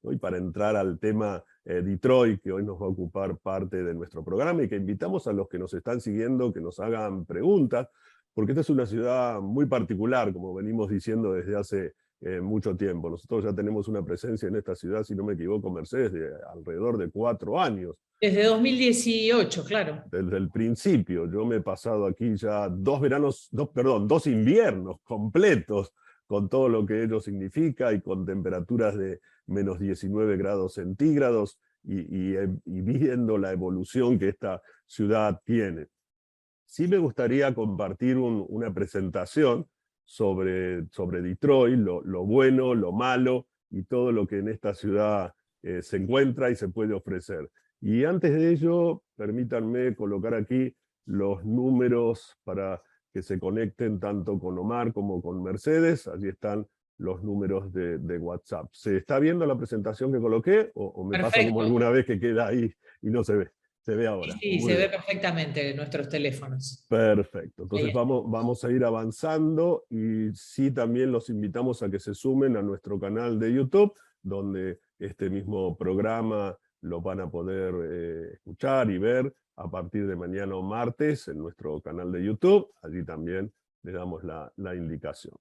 ¿no? Y para entrar al tema Detroit, que hoy nos va a ocupar parte de nuestro programa, y que invitamos a los que nos están siguiendo que nos hagan preguntas, porque esta es una ciudad muy particular, como venimos diciendo desde hace mucho tiempo. Nosotros ya tenemos una presencia en esta ciudad, si no me equivoco, Mercedes, de alrededor de 4 años. Desde 2018, claro. Desde el principio. Yo me he pasado aquí ya 2 inviernos completos, con todo lo que ello significa y con temperaturas de menos 19 grados centígrados y viendo la evolución que esta ciudad tiene. Sí me gustaría compartir una presentación sobre Detroit, lo bueno, lo malo y todo lo que en esta ciudad se encuentra y se puede ofrecer. Y antes de ello, permítanme colocar aquí los números para que se conecten tanto con Omar como con Mercedes. Allí están los números de WhatsApp. ¿Se está viendo la presentación que coloqué o me pasa como Perfecto. alguna vez que queda ahí y no se ve? Se ve ahora. Sí, Muy se bien. ve perfectamente en nuestros teléfonos. Perfecto, entonces Ahí vamos a ir avanzando y sí también los invitamos a que se sumen a nuestro canal de YouTube, donde este mismo programa lo van a poder escuchar y ver a partir de mañana o martes en nuestro canal de YouTube. Allí también le damos la indicación.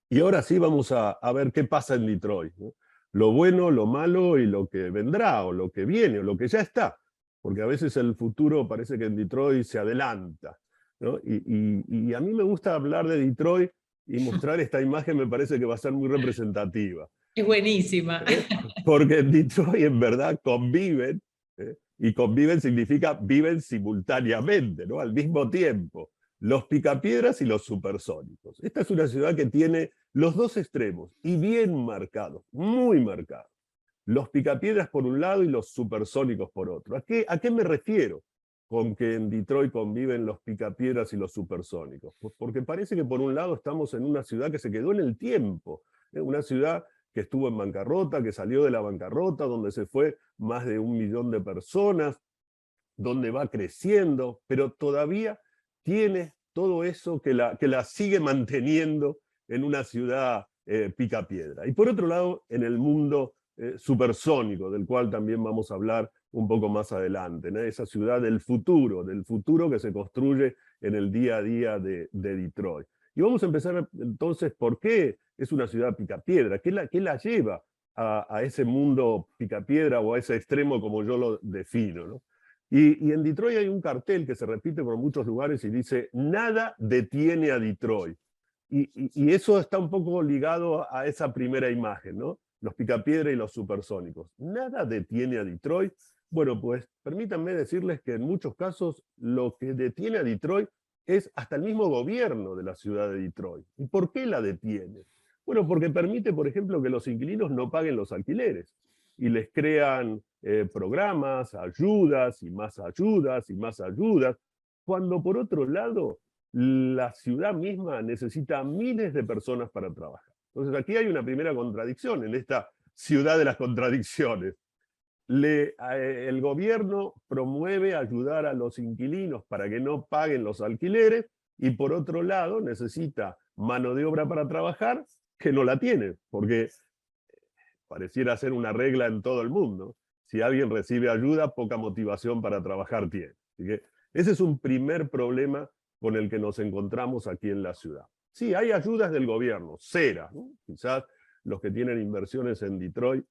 Y ahora sí vamos a ver qué pasa en Detroit, ¿no? Lo bueno, lo malo y lo que vendrá, o lo que viene, o lo que ya está. Porque a veces el futuro parece que en Detroit se adelanta, ¿no? Y a mí me gusta hablar de Detroit y mostrar esta imagen, me parece que va a ser muy representativa. es buenísima. Porque en Detroit en verdad conviven, y conviven significa viven simultáneamente, ¿no? Al mismo tiempo, los picapiedras y los supersónicos. Esta es una ciudad que tiene los dos extremos, y bien marcados, muy marcados. Los picapiedras por un lado y los supersónicos por otro. ¿A qué me refiero con que en Detroit conviven los picapiedras y los supersónicos? Pues porque parece que por un lado estamos en una ciudad que se quedó en el tiempo, una ciudad que estuvo en bancarrota, que salió de la bancarrota, donde se fue más de 1 millón de personas, donde va creciendo, pero todavía tiene todo eso que la sigue manteniendo en una ciudad picapiedra. Y por otro lado, en el mundo supersónico, del cual también vamos a hablar un poco más adelante, ¿no? Esa ciudad del futuro que se construye en el día a día de Detroit. Y vamos a empezar entonces, ¿por qué es una ciudad picapiedra? ¿Qué la lleva a ese mundo picapiedra o a ese extremo como yo lo defino, ¿no? Y en Detroit hay un cartel que se repite por muchos lugares y dice: nada detiene a Detroit. Y eso está un poco ligado a esa primera imagen, ¿no? Los picapiedra y los supersónicos. ¿Nada detiene a Detroit? Bueno, pues permítanme decirles que en muchos casos lo que detiene a Detroit es hasta el mismo gobierno de la ciudad de Detroit. ¿Y por qué la detiene? Bueno, porque permite, por ejemplo, que los inquilinos no paguen los alquileres y les crean programas, ayudas y más ayudas y más ayudas, cuando por otro lado la ciudad misma necesita miles de personas para trabajar. Entonces aquí hay una primera contradicción en esta ciudad de las contradicciones. El gobierno promueve ayudar a los inquilinos para que no paguen los alquileres y por otro lado necesita mano de obra para trabajar que no la tiene, porque pareciera ser una regla en todo el mundo. Si alguien recibe ayuda, poca motivación para trabajar tiene. Así que ese es un primer problema con el que nos encontramos aquí en la ciudad. Sí, hay ayudas del gobierno, cera, ¿no? Quizás los que tienen inversiones en Detroit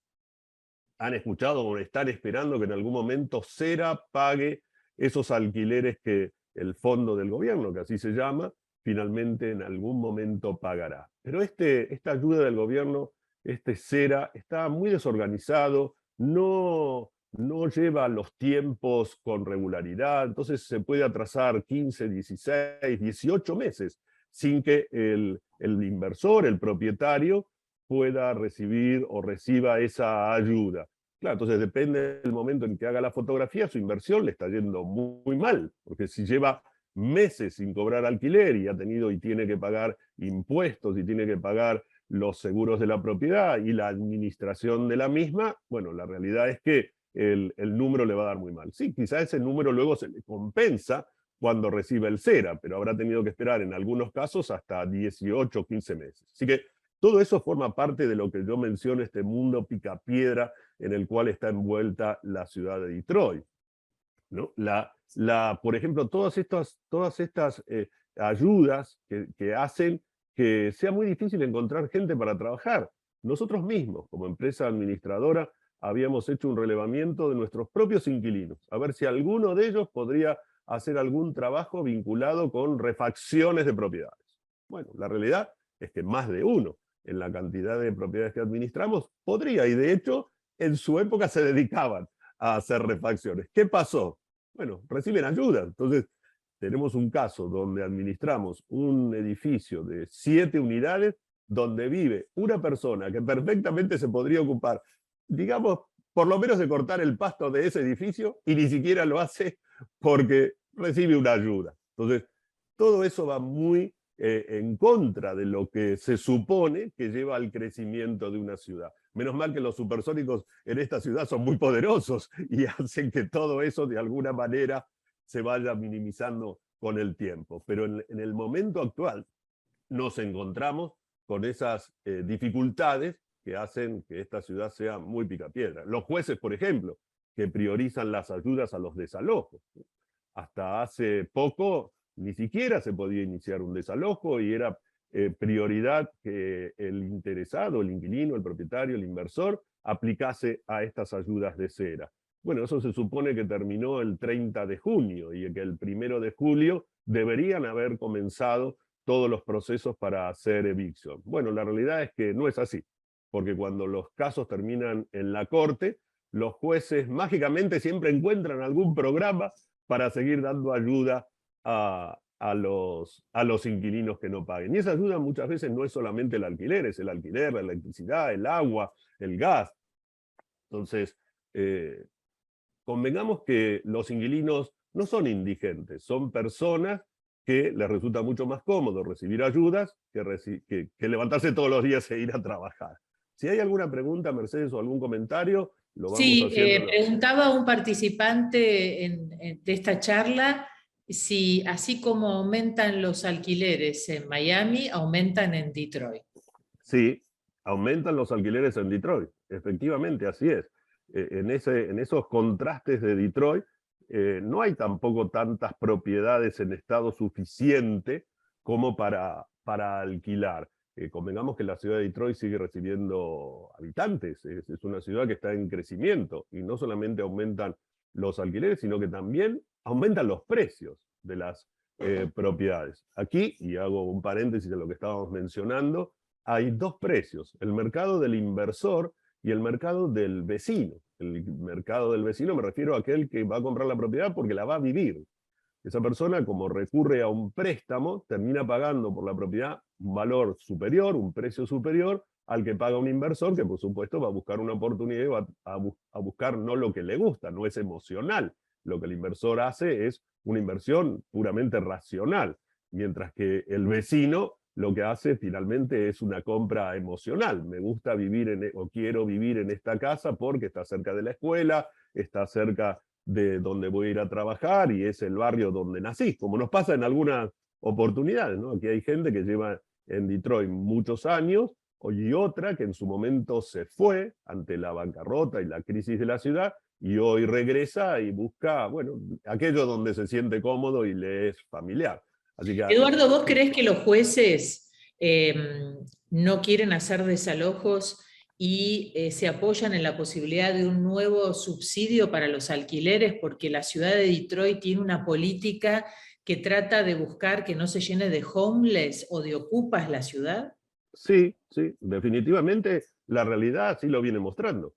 han escuchado o están esperando que en algún momento Cera pague esos alquileres que el fondo del gobierno, que así se llama, finalmente en algún momento pagará. Pero esta ayuda del gobierno, Cera, está muy desorganizado, no lleva los tiempos con regularidad, entonces se puede atrasar 15, 16, 18 meses sin que el inversor, el propietario, pueda recibir o reciba esa ayuda. Claro, entonces depende del momento en que haga la fotografía, su inversión le está yendo muy mal, porque si lleva meses sin cobrar alquiler y ha tenido y tiene que pagar impuestos y tiene que pagar los seguros de la propiedad y la administración de la misma, bueno, la realidad es que el número le va a dar muy mal. Sí, quizás ese número luego se le compensa cuando reciba el CERA, pero habrá tenido que esperar en algunos casos hasta 18 o 15 meses. Así que Todo eso forma parte de lo que yo menciono, este mundo picapiedra en el cual está envuelta la ciudad de Detroit, ¿no? Por ejemplo, todas estas ayudas que hacen que sea muy difícil encontrar gente para trabajar. Nosotros mismos, como empresa administradora, habíamos hecho un relevamiento de nuestros propios inquilinos, a ver si alguno de ellos podría hacer algún trabajo vinculado con refacciones de propiedades. Bueno, la realidad es que más de uno, en la cantidad de propiedades que administramos, podría, y de hecho, en su época se dedicaban a hacer refacciones. ¿Qué pasó? Bueno, reciben ayuda. Entonces, tenemos un caso donde administramos un edificio de 7 unidades donde vive una persona que perfectamente se podría ocupar, digamos, por lo menos de cortar el pasto de ese edificio, y ni siquiera lo hace porque recibe una ayuda. Entonces, todo eso va muy en contra de lo que se supone que lleva al crecimiento de una ciudad. Menos mal que los supersónicos en esta ciudad son muy poderosos y hacen que todo eso de alguna manera se vaya minimizando con el tiempo. Pero en el momento actual nos encontramos con esas dificultades que hacen que esta ciudad sea muy picapiedra. Los jueces, por ejemplo, que priorizan las ayudas a los desalojos. Hasta hace poco ni siquiera se podía iniciar un desalojo y era prioridad que el interesado, el inquilino, el propietario, el inversor, aplicase a estas ayudas de cera. Bueno, eso se supone que terminó el 30 de junio y que el 1 de julio deberían haber comenzado todos los procesos para hacer evicción. Bueno, la realidad es que no es así, porque cuando los casos terminan en la corte, los jueces mágicamente siempre encuentran algún programa para seguir dando ayuda a los inquilinos que no paguen. Y esa ayuda muchas veces no es solamente el alquiler, es el alquiler, la electricidad, el agua, el gas. Entonces, convengamos que los inquilinos no son indigentes, son personas que les resulta mucho más cómodo recibir ayudas que levantarse todos los días e ir a trabajar. Si hay alguna pregunta, Mercedes, o algún comentario, lo vamos Sí, haciendo. preguntaba a un participante de esta charla si así como aumentan los alquileres en Miami, aumentan en Detroit. Sí, aumentan los alquileres en Detroit, efectivamente, así es. En esos contrastes de Detroit, no hay tampoco tantas propiedades en estado suficiente como para alquilar. Convengamos que la ciudad de Detroit sigue recibiendo habitantes, es una ciudad que está en crecimiento, y no solamente aumentan los alquileres, sino que también aumentan los precios de las propiedades. Aquí, y hago un paréntesis de lo que estábamos mencionando, hay dos precios, el mercado del inversor y el mercado del vecino. El mercado del vecino me refiero a aquel que va a comprar la propiedad porque la va a vivir. Esa persona, como recurre a un préstamo, termina pagando por la propiedad un valor superior, un precio superior al que paga un inversor, que por supuesto va a buscar una oportunidad y va a buscar no lo que le gusta, no es emocional. Lo que el inversor hace es una inversión puramente racional, mientras que el vecino lo que hace finalmente es una compra emocional. Me gusta vivir o quiero vivir en esta casa porque está cerca de la escuela, está cerca de donde voy a ir a trabajar y es el barrio donde nací, como nos pasa en algunas oportunidades, ¿no? Aquí hay gente que lleva en Detroit muchos años y otra que en su momento se fue ante la bancarrota y la crisis de la ciudad y hoy regresa y busca, bueno, aquello donde se siente cómodo y le es familiar. Así que, Eduardo, ¿vos creés que los jueces no quieren hacer desalojos y se apoyan en la posibilidad de un nuevo subsidio para los alquileres? Porque la ciudad de Detroit tiene una política que trata de buscar que no se llene de homeless o de ocupas la ciudad. Sí, sí, definitivamente la realidad sí lo viene mostrando.